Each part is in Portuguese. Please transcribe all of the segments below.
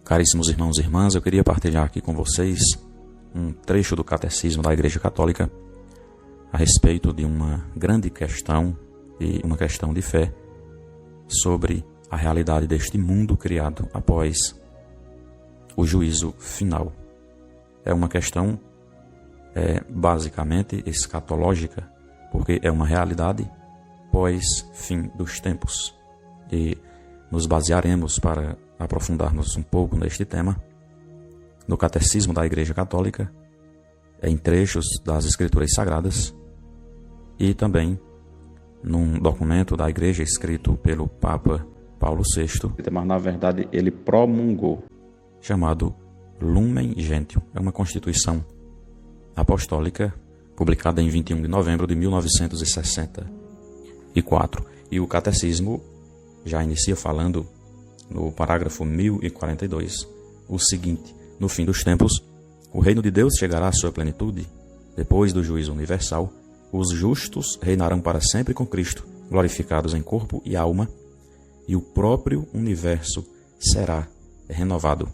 Caríssimos irmãos e irmãs, eu queria partilhar aqui com vocês um trecho do Catecismo da Igreja Católica a respeito de uma grande questão e uma questão de fé sobre a realidade deste mundo criado após o juízo final. É uma questão basicamente escatológica, porque é uma realidade pós-fim dos tempos. E nos basearemos para aprofundarmos um pouco neste tema no Catecismo da Igreja Católica, em trechos das Escrituras Sagradas e também num documento da Igreja escrito pelo Papa Paulo VI, mas na verdade ele promulgou, chamado Lumen Gentium. É uma constituição apostólica publicada em 21 de novembro de 1964. E o Catecismo já inicia falando no parágrafo 1042 o seguinte: no fim dos tempos, o reino de Deus chegará à sua plenitude. Depois do juízo universal, os justos reinarão para sempre com Cristo, glorificados em corpo e alma, e o próprio universo será renovado.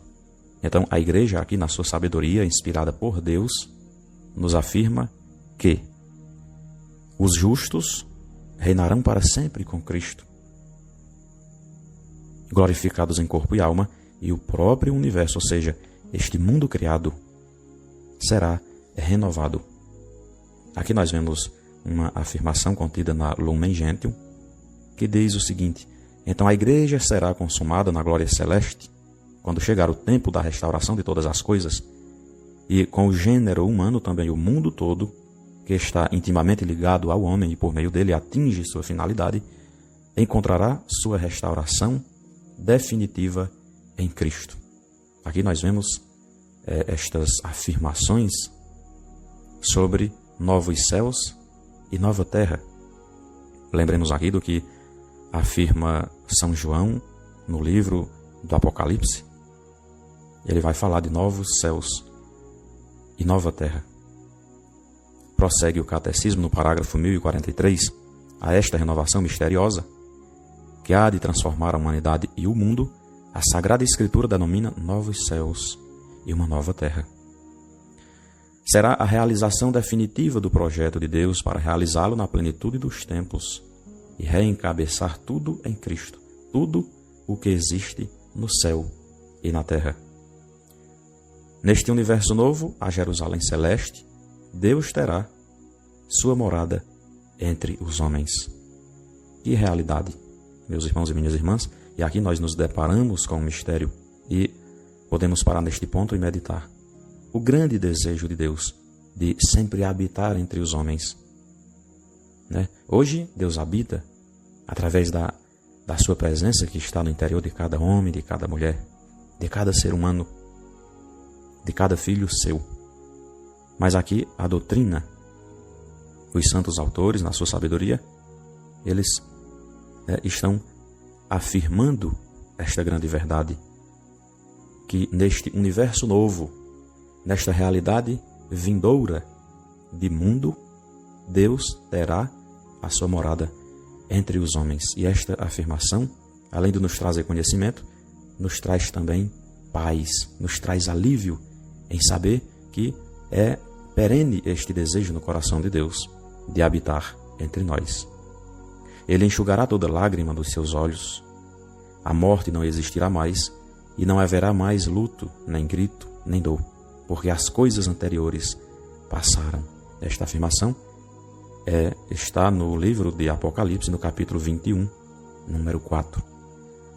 Então, a Igreja, aqui na sua sabedoria, inspirada por Deus, nos afirma que os justos reinarão para sempre com Cristo, glorificados em corpo e alma, e o próprio universo, ou seja, este mundo criado, será renovado. Aqui nós vemos uma afirmação contida na Lumen Gentium, que diz o seguinte: então a Igreja será consumada na glória celeste, quando chegar o tempo da restauração de todas as coisas, e com o gênero humano também o mundo todo, que está intimamente ligado ao homem e por meio dele atinge sua finalidade, encontrará sua restauração definitiva em Cristo. Aqui nós vemos estas afirmações sobre novos céus e nova terra. Lembremos aqui do que afirma São João no livro do Apocalipse. Ele vai falar de novos céus e nova terra. Prossegue o Catecismo no parágrafo 1043, a esta renovação misteriosa que há de transformar a humanidade e o mundo, a Sagrada Escritura denomina novos céus e uma nova terra. Será a realização definitiva do projeto de Deus para realizá-lo na plenitude dos tempos e reencabeçar tudo em Cristo, tudo o que existe no céu e na terra. Neste universo novo, a Jerusalém celeste, Deus terá sua morada entre os homens. Que realidade, meus irmãos e minhas irmãs, e aqui nós nos deparamos com um mistério e podemos parar neste ponto e meditar. O grande desejo de Deus de sempre habitar entre os homens. Hoje, Deus habita através da sua presença que está no interior de cada homem, de cada mulher, de cada ser humano, de cada filho seu. Mas aqui a doutrina, os santos autores, na sua sabedoria, eles estão afirmando esta grande verdade, que neste universo novo, nesta realidade vindoura de mundo, Deus terá a sua morada entre os homens. E esta afirmação, além de nos trazer conhecimento, nos traz também paz, nos traz alívio em saber que é perene este desejo no coração de Deus de habitar entre nós. Ele enxugará toda lágrima dos seus olhos, a morte não existirá mais, e não haverá mais luto, nem grito, nem dor, porque as coisas anteriores passaram. Esta afirmação está no livro de Apocalipse, no capítulo 21, número 4.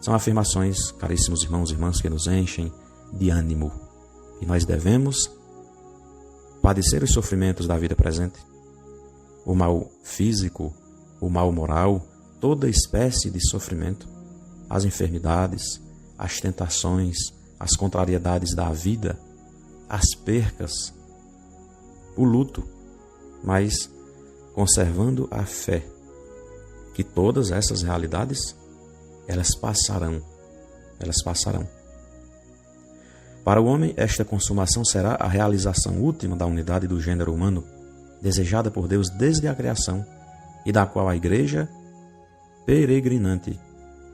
São afirmações, caríssimos irmãos e irmãs, que nos enchem de ânimo, e nós devemos padecer os sofrimentos da vida presente, o mal físico, o mal moral, toda espécie de sofrimento, as enfermidades, as tentações, as contrariedades da vida, as percas, o luto, mas conservando a fé que todas essas realidades, elas passarão. Para o homem, esta consumação será a realização última da unidade do gênero humano, desejada por Deus desde a criação, e da qual a Igreja peregrinante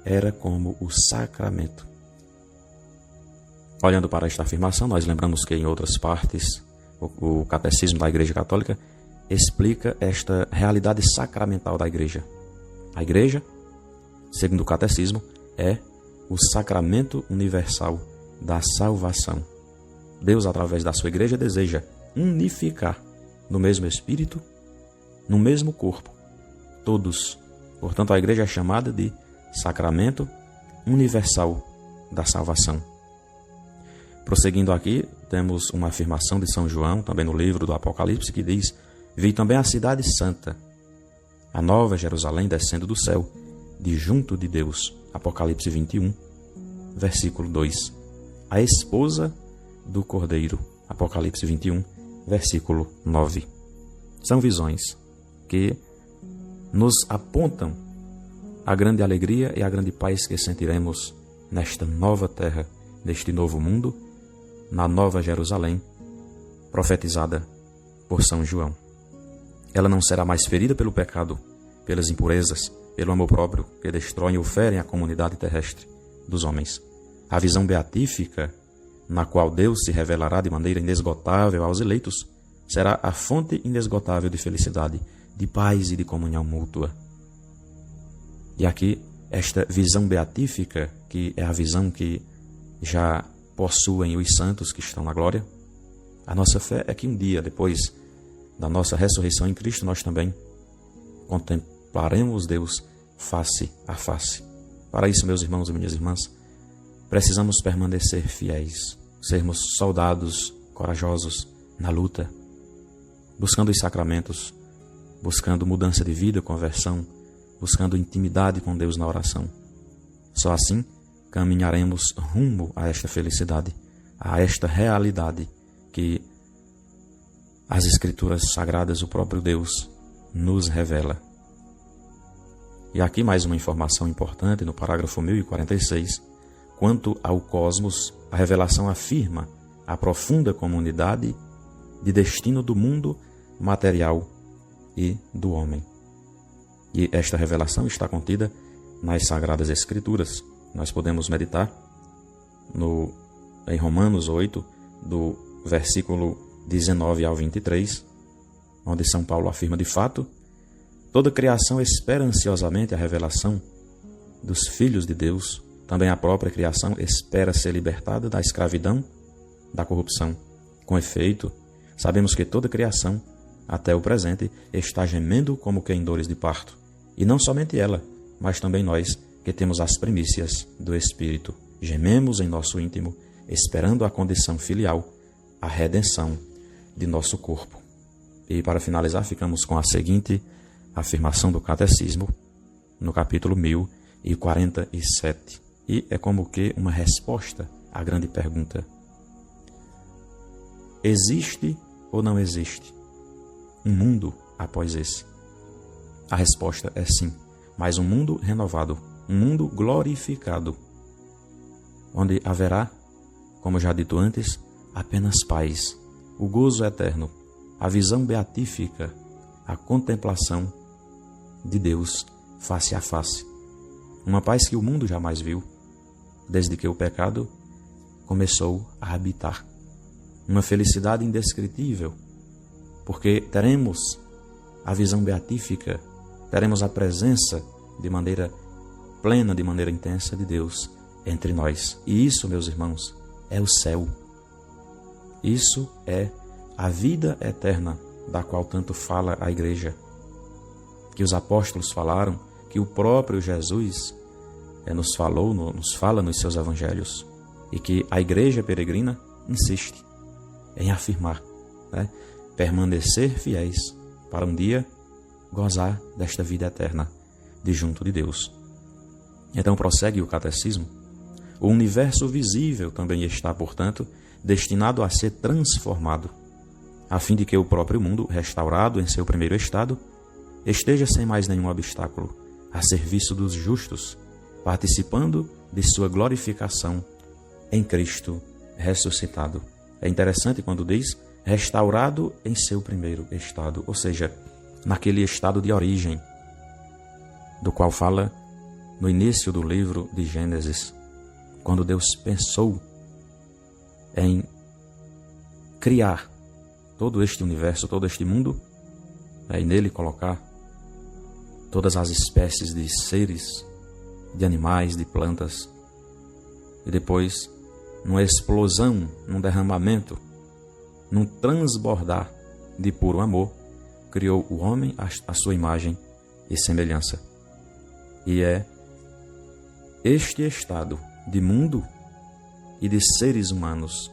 era como o sacramento. Olhando para esta afirmação, nós lembramos que em outras partes, o Catecismo da Igreja Católica explica esta realidade sacramental da Igreja. A Igreja, segundo o Catecismo, é o sacramento universal da salvação. Deus, através da sua Igreja, deseja unificar no mesmo Espírito, no mesmo corpo, todos. Portanto, a Igreja é chamada de sacramento universal da salvação. Prosseguindo aqui, temos uma afirmação de São João, também no livro do Apocalipse, que diz: vi também a cidade santa, a nova Jerusalém descendo do céu, de junto de Deus. Apocalipse 21, versículo 2. A esposa do Cordeiro. Apocalipse 21, versículo 9. São visões que nos apontam a grande alegria e a grande paz que sentiremos nesta nova terra, neste novo mundo, na nova Jerusalém, profetizada por São João. Ela não será mais ferida pelo pecado, pelas impurezas, pelo amor próprio que destroem ou ferem a comunidade terrestre dos homens. A visão beatífica, na qual Deus se revelará de maneira inesgotável aos eleitos, será a fonte inesgotável de felicidade, de paz e de comunhão mútua. E aqui, esta visão beatífica, que é a visão que já possuem os santos que estão na glória, a nossa fé é que um dia, depois da nossa ressurreição em Cristo, nós também contemplaremos Deus face a face. Para isso, meus irmãos e minhas irmãs, precisamos permanecer fiéis, sermos soldados corajosos na luta, buscando os sacramentos, buscando mudança de vida, conversão, buscando intimidade com Deus na oração. Só assim caminharemos rumo a esta felicidade, a esta realidade que as Escrituras Sagradas, o próprio Deus, nos revela. E aqui mais uma informação importante no parágrafo 1046. Quanto ao cosmos, a revelação afirma a profunda comunidade de destino do mundo material e do homem. E esta revelação está contida nas Sagradas Escrituras. Nós podemos meditar em Romanos 8, do versículo 19 ao 23, onde São Paulo afirma: de fato, toda criação espera ansiosamente a revelação dos filhos de Deus. Também a própria criação espera ser libertada da escravidão, da corrupção. Com efeito, sabemos que toda criação, até o presente, está gemendo como que em dores de parto. E não somente ela, mas também nós, que temos as primícias do Espírito. Gememos em nosso íntimo, esperando a condição filial, a redenção de nosso corpo. E para finalizar, ficamos com a seguinte afirmação do Catecismo, no capítulo 1047. E é como que uma resposta à grande pergunta: existe ou não existe um mundo após esse? A resposta é sim, mas um mundo renovado, um mundo glorificado, onde haverá, como já dito antes, apenas paz, o gozo eterno, a visão beatífica, a contemplação de Deus face a face. Uma paz que o mundo jamais viu, desde que o pecado começou a habitar. Uma felicidade indescritível, porque teremos a visão beatífica, teremos a presença de maneira plena, de maneira intensa de Deus entre nós. E isso, meus irmãos, é o céu. Isso é a vida eterna da qual tanto fala a Igreja, que os apóstolos falaram, que o próprio Jesus nos fala nos seus evangelhos, e que a Igreja peregrina insiste em afirmar, permanecer fiéis para um dia gozar desta vida eterna de junto de Deus. Então prossegue o Catecismo: o universo visível também está, portanto, destinado a ser transformado, a fim de que o próprio mundo, restaurado em seu primeiro estado, esteja sem mais nenhum obstáculo a serviço dos justos, participando de sua glorificação em Cristo ressuscitado. É interessante quando diz restaurado em seu primeiro estado, ou seja, naquele estado de origem, do qual fala no início do livro de Gênesis, quando Deus pensou em criar todo este universo, todo este mundo, e nele colocar todas as espécies de seres, de animais, de plantas, e depois, numa explosão, num derramamento, num transbordar de puro amor, criou o homem à sua imagem e semelhança. E é este estado de mundo e de seres humanos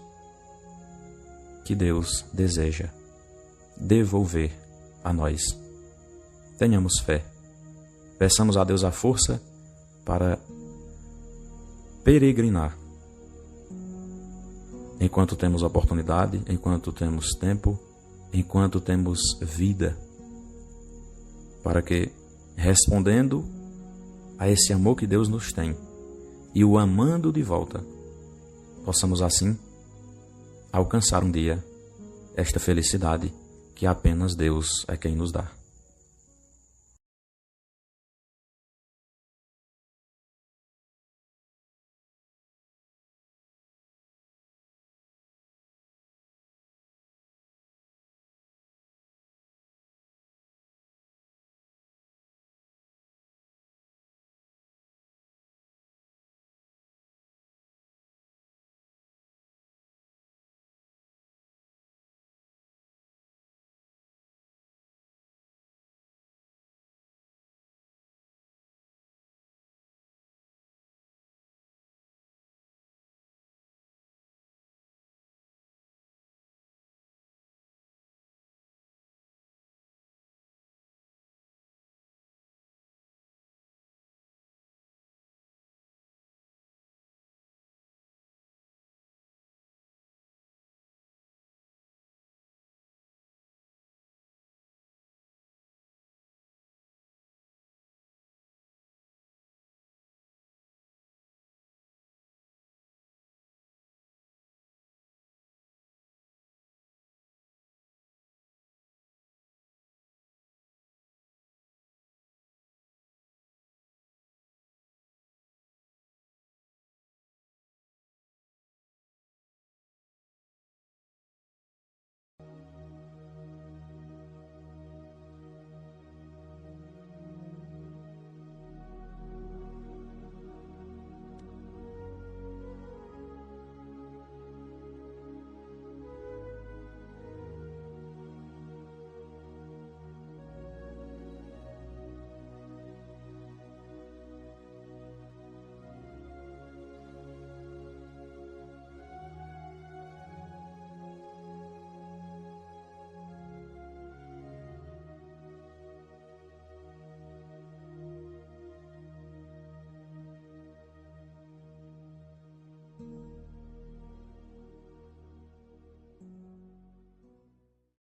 que Deus deseja devolver a nós. Tenhamos fé. Peçamos a Deus a força para peregrinar enquanto temos oportunidade, enquanto temos tempo, enquanto temos vida, para que, respondendo a esse amor que Deus nos tem e o amando de volta, possamos assim alcançar um dia esta felicidade que apenas Deus é quem nos dá.